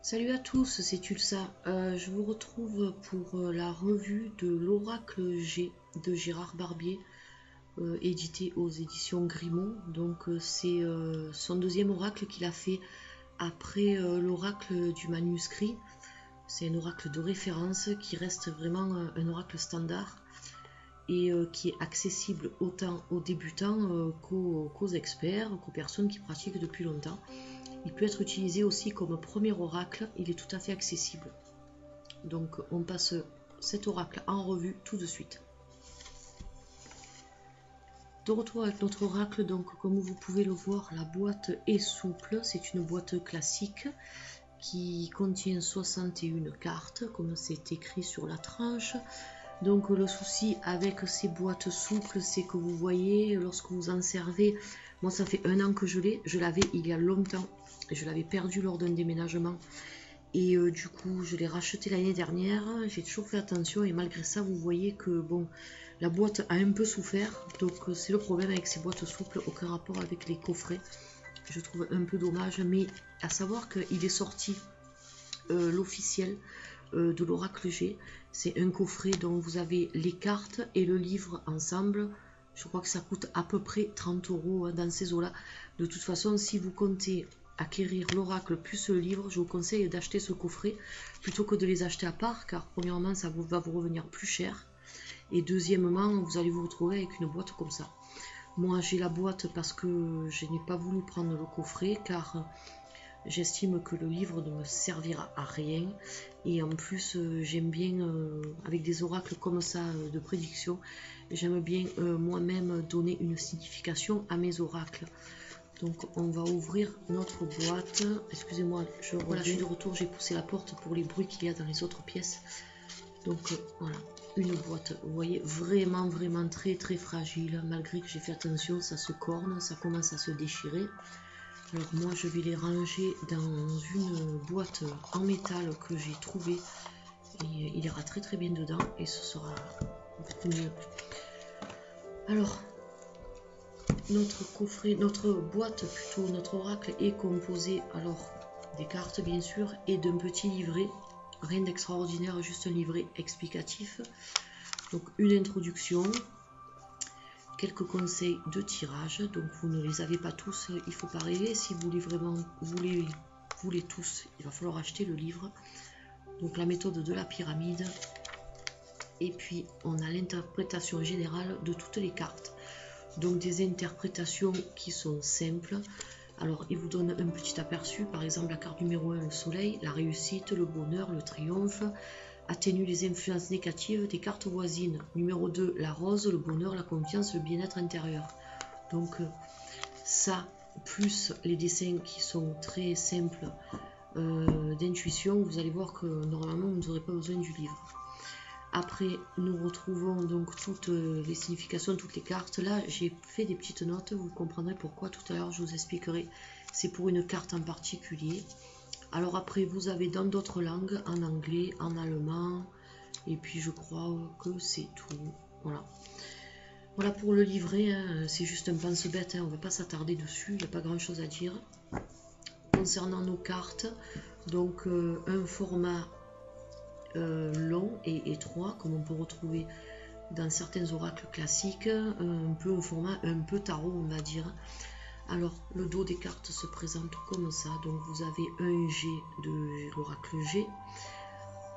Salut à tous, c'est Tulsa. Je vous retrouve pour la revue de l'Oracle G de Gérard Barbier, édité aux éditions Grimaud. Donc c'est son deuxième oracle qu'il a fait après l'oracle du manuscrit. C'est un oracle de référence qui reste vraiment un oracle standard et qui est accessible autant aux débutants qu'aux experts, qu'aux personnes qui pratiquent depuis longtemps. Il peut être utilisé aussi comme premier oracle, il est tout à fait accessible. Donc on passe cet oracle en revue tout de suite. De retour avec notre oracle, donc comme vous pouvez le voir, la boîte est souple, c'est une boîte classique qui contient 61 cartes, comme c'est écrit sur la tranche. Donc le souci avec ces boîtes souples, c'est que vous voyez, lorsque vous en servez, moi ça fait 1 an que je l'avais il y a longtemps, je l'avais perdu lors d'un déménagement et du coup je l'ai racheté l'année dernière, j'ai toujours fait attention et malgré ça vous voyez que bon, la boîte a un peu souffert, donc c'est le problème avec ces boîtes souples, aucun rapport avec les coffrets, je trouve un peu dommage, mais à savoir qu'il est sorti l'officiel de l'Oracle G. C'est un coffret dont vous avez les cartes et le livre ensemble. Je crois que ça coûte à peu près 30 € dans ces eaux-là. De toute façon, si vous comptez acquérir l'oracle plus le livre, je vous conseille d'acheter ce coffret plutôt que de les acheter à part, car premièrement, ça va vous revenir plus cher. Et deuxièmement, vous allez vous retrouver avec une boîte comme ça. Moi, j'ai la boîte parce que je n'ai pas voulu prendre le coffret, car j'estime que le livre ne me servira à rien et en plus j'aime bien avec des oracles comme ça de prédiction, j'aime bien moi-même donner une signification à mes oracles. Donc on va ouvrir notre boîte. Excusez-moi, voilà, je suis de retour, j'ai poussé la porte pour les bruits qu'il y a dans les autres pièces. Donc voilà, une boîte, vous voyez, vraiment très fragile, malgré que j'ai fait attention, ça se corne, ça commence à se déchirer. Alors moi je vais les ranger dans une boîte en métal que j'ai trouvée et il ira très bien dedans et ce sera beaucoup mieux. Alors notre coffret, notre boîte plutôt, notre oracle est composé alors des cartes bien sûr et d'un petit livret, rien d'extraordinaire, juste un livret explicatif. Donc une introduction, quelques conseils de tirage, donc vous ne les avez pas tous, il ne faut pas rêver, si vous voulez tous, il va falloir acheter le livre. Donc la méthode de la pyramide, et puis on a l'interprétation générale de toutes les cartes, donc des interprétations qui sont simples. Alors il vous donne un petit aperçu, par exemple la carte numéro 1, le soleil, la réussite, le bonheur, le triomphe, atténue les influences négatives des cartes voisines. Numéro 2, la rose, le bonheur, la confiance, le bien-être intérieur. Donc ça, plus les dessins qui sont très simples d'intuition, vous allez voir que normalement vous n'aurez pas besoin du livre. Après, nous retrouvons donc toutes les significations, toutes les cartes. Là, j'ai fait des petites notes, vous comprendrez pourquoi tout à l'heure, je vous expliquerai. C'est pour une carte en particulier. Alors après, vous avez dans d'autres langues, en anglais, en allemand, et puis je crois que c'est tout. Voilà. Voilà pour le livret, hein. C'est juste un pense-bête, hein. On ne va pas s'attarder dessus, il n'y a pas grand chose à dire. Concernant nos cartes, donc un format long et étroit, comme on peut retrouver dans certains oracles classiques, un peu un format un peu tarot, on va dire. Alors, le dos des cartes se présente comme ça. Donc, vous avez un G de l'oracle G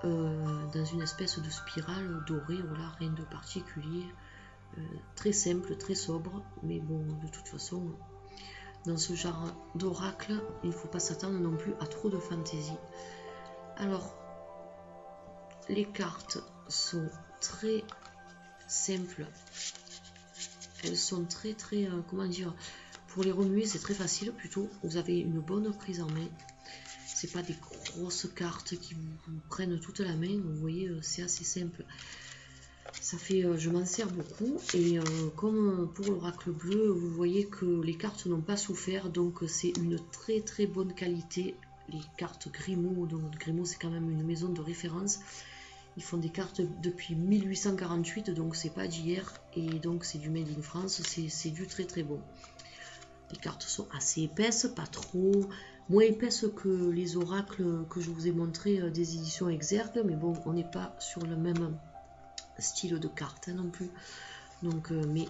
dans une espèce de spirale dorée. Voilà, rien de particulier. Très simple, très sobre. Mais bon, de toute façon, dans ce genre d'oracle, il ne faut pas s'attendre non plus à trop de fantaisie. Alors, les cartes sont très simples. Elles sont très, comment dire, pour les remuer, c'est très facile plutôt. Vous avez une bonne prise en main. C'est pas des grosses cartes qui vous prennent toute la main. Vous voyez, c'est assez simple. Ça fait, je m'en sers beaucoup. Et comme pour l'oracle bleu, vous voyez que les cartes n'ont pas souffert. Donc c'est une très bonne qualité. Les cartes Grimaud, donc Grimaud c'est quand même une maison de référence. Ils font des cartes depuis 1848, donc c'est pas d'hier. Et donc c'est du Made in France, c'est du très bon. Les cartes sont assez épaisses, pas trop, moins épaisse que les oracles que je vous ai montré des éditions Exergue, mais bon, on n'est pas sur le même style de carte hein, non plus. Donc, mais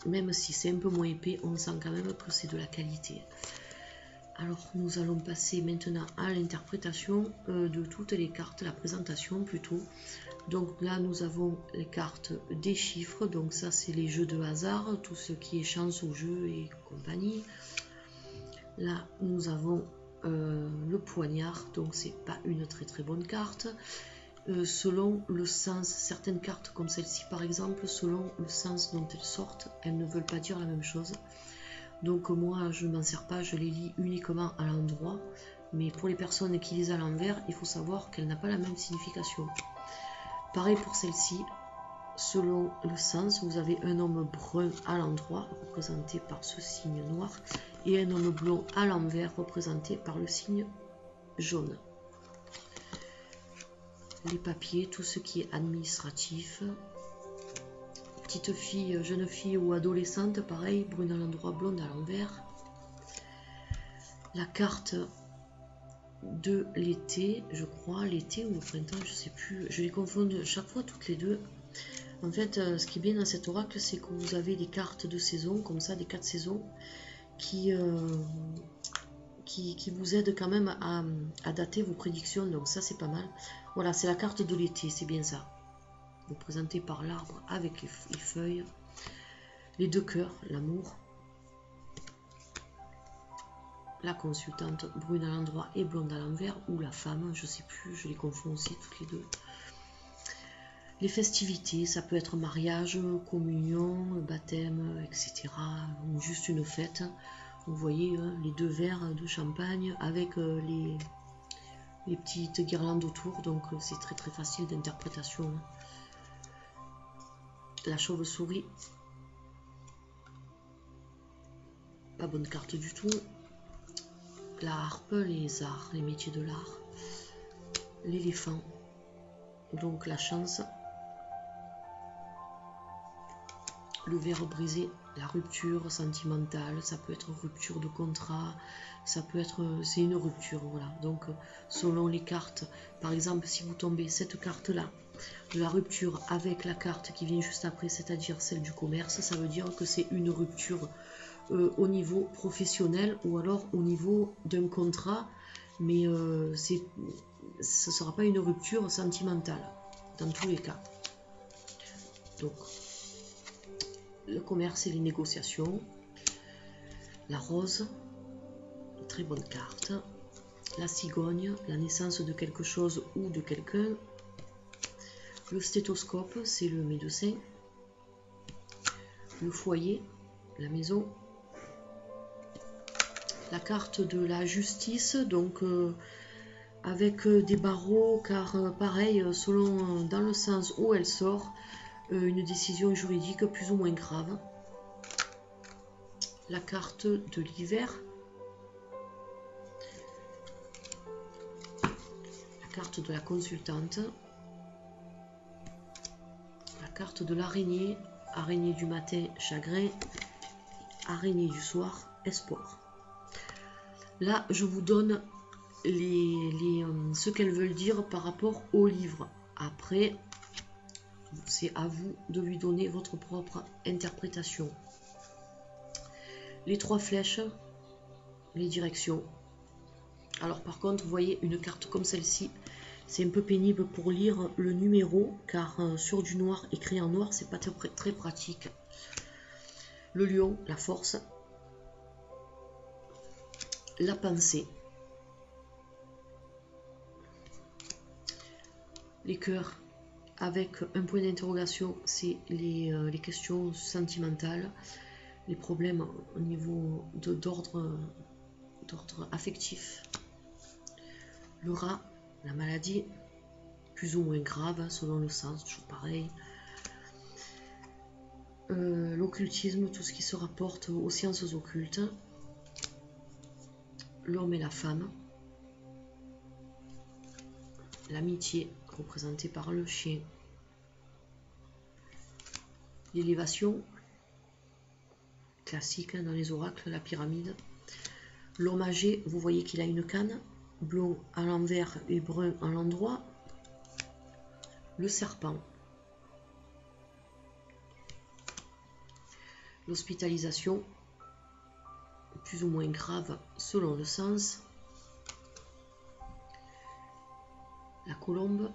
même si c'est un peu moins épais, on sent quand même que c'est de la qualité. Alors nous allons passer maintenant à l'interprétation de toutes les cartes, la présentation plutôt. Donc là nous avons les cartes des chiffres, donc ça c'est les jeux de hasard, tout ce qui est chance au jeu et compagnie. Là nous avons le poignard, donc c'est pas une très bonne carte. Selon le sens, certaines cartes comme celle-ci par exemple, selon le sens dont elles sortent, elles ne veulent pas dire la même chose. Donc moi je ne m'en sers pas, je les lis uniquement à l'endroit, mais pour les personnes qui lisent à l'envers, il faut savoir qu'elle n'a pas la même signification. Pareil pour celle-ci, selon le sens, vous avez un homme brun à l'endroit, représenté par ce signe noir, et un homme blond à l'envers, représenté par le signe jaune. Les papiers, tout ce qui est administratif. Petite fille, jeune fille ou adolescente, pareil, brune à l'endroit, blonde à l'envers. La carte de l'été, je crois, l'été ou le printemps, je sais plus, je les confonds chaque fois toutes les deux. En fait, ce qui est bien dans cet oracle, c'est que vous avez des cartes de saison, comme ça, des 4 saisons, qui vous aident quand même à dater vos prédictions, donc ça c'est pas mal. Voilà, c'est la carte de l'été, c'est bien ça. Représenté par l'arbre avec les feuilles, les deux cœurs, l'amour, la consultante brune à l'endroit et blonde à l'envers, ou la femme, je sais plus, je les confonds aussi toutes les deux. Les festivités, ça peut être mariage, communion, baptême, etc. Ou juste une fête. Vous voyez les deux verres de champagne avec les petites guirlandes autour, donc c'est très facile d'interprétation. La chauve-souris, pas bonne carte du tout. La harpe, les arts, les métiers de l'art. L'éléphant, donc la chance. Le verre brisé, la rupture sentimentale, ça peut être rupture de contrat, ça peut être, c'est une rupture, voilà. Donc selon les cartes, par exemple si vous tombez cette carte là, de la rupture avec la carte qui vient juste après, c'est-à-dire celle du commerce, ça veut dire que c'est une rupture au niveau professionnel ou alors au niveau d'un contrat, mais ce ne sera pas une rupture sentimentale dans tous les cas. Donc le commerce et les négociations. La rose, très bonne carte. La cigogne, la naissance de quelque chose ou de quelqu'un. Le stéthoscope, c'est le médecin. Le foyer, la maison. La carte de la justice, donc avec des barreaux, car pareil, selon dans le sens où elle sort, une décision juridique plus ou moins grave. La carte de l'hiver. La carte de la consultante. La carte de l'araignée. Araignée du matin, chagrin. Araignée du soir, espoir. Là, je vous donne ce qu'elles veulent dire par rapport au livre. Après, c'est à vous de lui donner votre propre interprétation. Les 3 flèches, les directions. Alors par contre, vous voyez une carte comme celle-ci, c'est un peu pénible pour lire le numéro, car sur du noir, écrit en noir, c'est pas très pratique. Le lion, la force. La pensée. Les cœurs. Avec un point d'interrogation, c'est les questions sentimentales, les problèmes au niveau d'ordre affectif. Le rat, la maladie, plus ou moins grave, selon le sens, toujours pareil. L'occultisme, tout ce qui se rapporte aux sciences occultes. L'homme et la femme. L'amitié, représentée par le chien. L'élévation, classique dans les oracles, la pyramide. L'homme âgé, vous voyez qu'il a une canne, blond à l'envers et brun à l'endroit. Le serpent. L'hospitalisation, plus ou moins grave selon le sens. La colombe.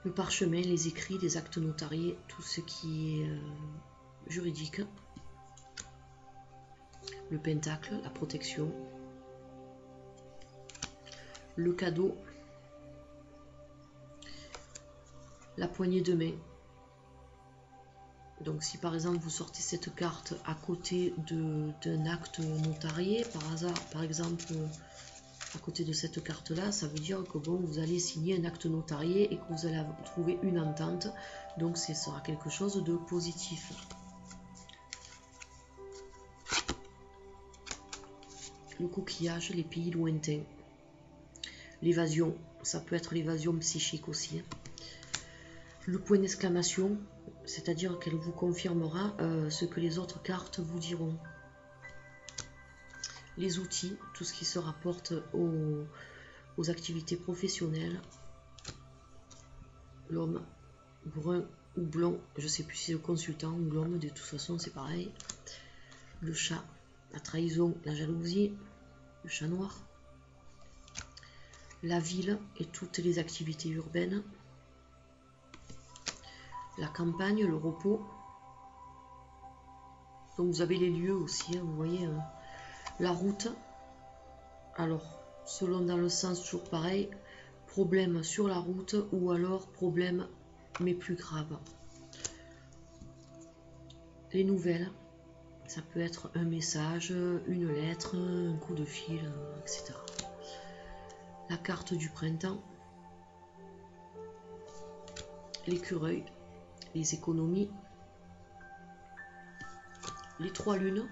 Le parchemin, les écrits, les actes notariés, tout ce qui est juridique. Le pentacle, la protection. Le cadeau. La poignée de main. Donc si par exemple vous sortez cette carte à côté d'un acte notarié, par hasard, par exemple à côté de cette carte là, ça veut dire que bon, vous allez signer un acte notarié et que vous allez trouver une entente, donc ce sera quelque chose de positif. Le coquillage, les pays lointains. L'évasion, ça peut être l'évasion psychique aussi. Le point d'exclamation, c'est-à-dire qu'elle vous confirmera ce que les autres cartes vous diront. Les outils, tout ce qui se rapporte aux activités professionnelles. L'homme, brun ou blond, je ne sais plus si c'est le consultant ou l'homme, de toute façon c'est pareil. Le chat, la trahison, la jalousie, le chat noir. La ville et toutes les activités urbaines. La campagne, le repos. Donc vous avez les lieux aussi, hein, vous voyez. La route. Alors, selon dans le sens, toujours pareil. Problème sur la route ou alors problème mais plus grave. Les nouvelles. Ça peut être un message, une lettre, un coup de fil, etc. La carte du printemps. L'écureuil. Les économies, les trois lunes,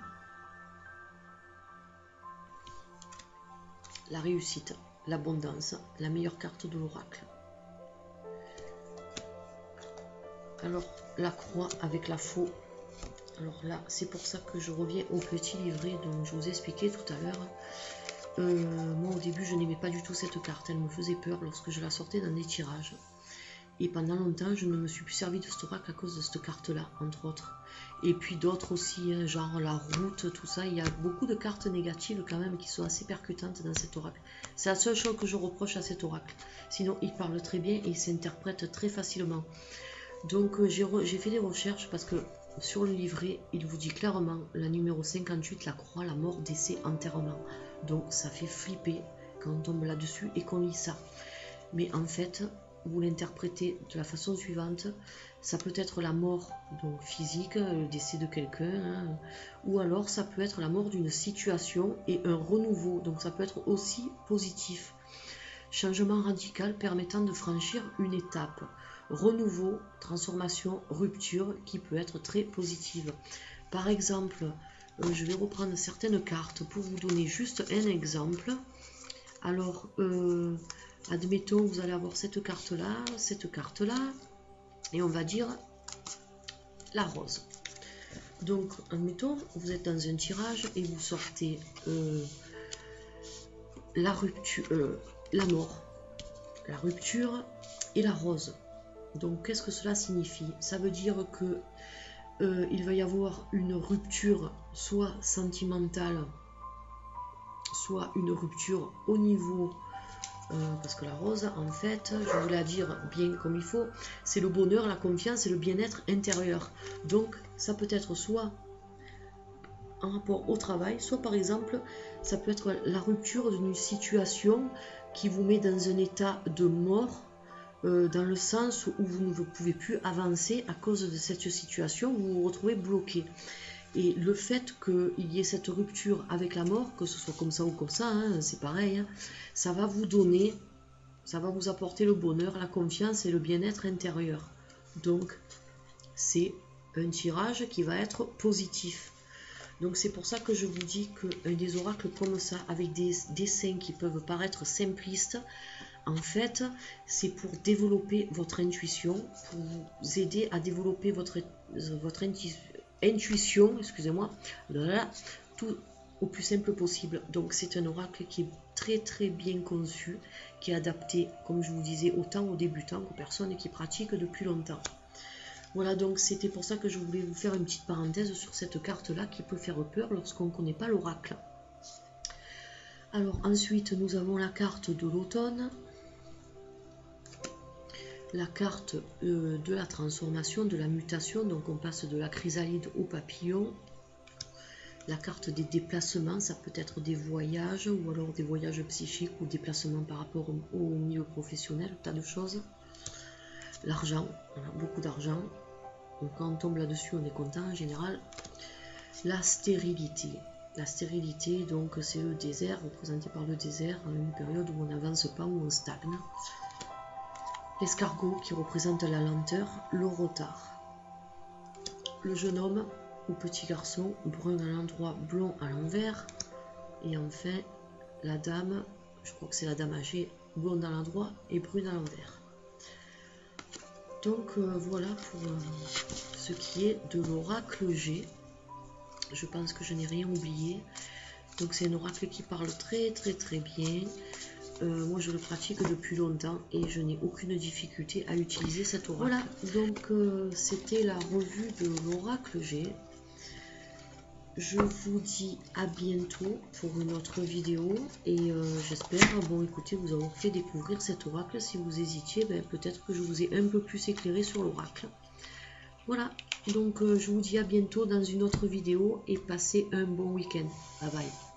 la réussite, l'abondance, la meilleure carte de l'oracle. Alors, la croix avec la faux. Alors là, c'est pour ça que je reviens au petit livret dont je vous ai expliqué tout à l'heure. Moi, au début, je n'aimais pas du tout cette carte. Elle me faisait peur lorsque je la sortais dans des tirages. Et pendant longtemps, je ne me suis plus servi de cet oracle à cause de cette carte-là, entre autres. Et puis d'autres aussi, hein, genre la route, tout ça. Il y a beaucoup de cartes négatives quand même qui sont assez percutantes dans cet oracle. C'est la seule chose que je reproche à cet oracle. Sinon, il parle très bien et il s'interprète très facilement. Donc j'ai fait des recherches parce que sur le livret, il vous dit clairement, la numéro 58, la croix, la mort, décès, enterrement. Donc ça fait flipper quand on tombe là-dessus et qu'on lit ça. Mais en fait, vous l'interprétez de la façon suivante. Ça peut être la mort donc physique, le décès de quelqu'un, hein, ou alors ça peut être la mort d'une situation et un renouveau. Donc ça peut être aussi positif. Changement radical permettant de franchir une étape. Renouveau, transformation, rupture qui peut être très positive. Par exemple, je vais reprendre certaines cartes pour vous donner juste un exemple. Alors, admettons, vous allez avoir cette carte-là, et on va dire la rose. Donc, admettons, vous êtes dans un tirage et vous sortez la rupture, la mort, la rupture et la rose. Donc, qu'est-ce que cela signifie? Ça veut dire que il va y avoir une rupture, soit sentimentale, soit une rupture au niveau... parce que la rose, en fait, je vais vous la dire bien comme il faut, c'est le bonheur, la confiance et le bien-être intérieur. Donc, ça peut être soit en rapport au travail, soit par exemple, ça peut être la rupture d'une situation qui vous met dans un état de mort, dans le sens où vous ne pouvez plus avancer à cause de cette situation, vous vous retrouvez bloqué. Et le fait qu'il y ait cette rupture avec la mort, que ce soit comme ça ou comme ça, hein, c'est pareil, hein, ça va vous donner, ça va vous apporter le bonheur, la confiance et le bien-être intérieur. Donc, c'est un tirage qui va être positif. Donc, c'est pour ça que je vous dis qu'un des oracles comme ça, avec des dessins qui peuvent paraître simplistes, en fait, c'est pour développer votre intuition, pour vous aider à développer votre intuition, excusez-moi, tout au plus simple possible. Donc c'est un oracle qui est très bien conçu, qui est adapté, comme je vous disais, autant aux débutants qu'aux personnes qui pratiquent depuis longtemps. Voilà, donc c'était pour ça que je voulais vous faire une petite parenthèse sur cette carte-là qui peut faire peur lorsqu'on ne connaît pas l'oracle. Alors ensuite, nous avons la carte de l'automne, la carte de la transformation, de la mutation, donc on passe de la chrysalide au papillon. La carte des déplacements, ça peut être des voyages ou alors des voyages psychiques ou déplacements par rapport au milieu professionnel, tas de choses. L'argent, on a beaucoup d'argent, donc quand on tombe là-dessus on est content en général. La stérilité, donc c'est le désert, représenté par le désert, une période où on n'avance pas, où on stagne. L'escargot qui représente la lenteur, le retard. Le jeune homme ou petit garçon, brun à l'endroit, blond à l'envers. Et enfin, la dame, je crois que c'est la dame âgée, blonde à l'endroit et brune à l'envers. Donc voilà pour ce qui est de l'oracle G. Je pense que je n'ai rien oublié. Donc c'est un oracle qui parle très bien. Moi je le pratique depuis longtemps et je n'ai aucune difficulté à utiliser cet oracle. Voilà, donc c'était la revue de l'oracle G. Je vous dis à bientôt pour une autre vidéo et j'espère, bon écoutez, vous avoir fait découvrir cet oracle. Si vous hésitiez, peut-être que je vous ai un peu plus éclairé sur l'oracle. Voilà, donc je vous dis à bientôt dans une autre vidéo et passez un bon week-end. Bye bye.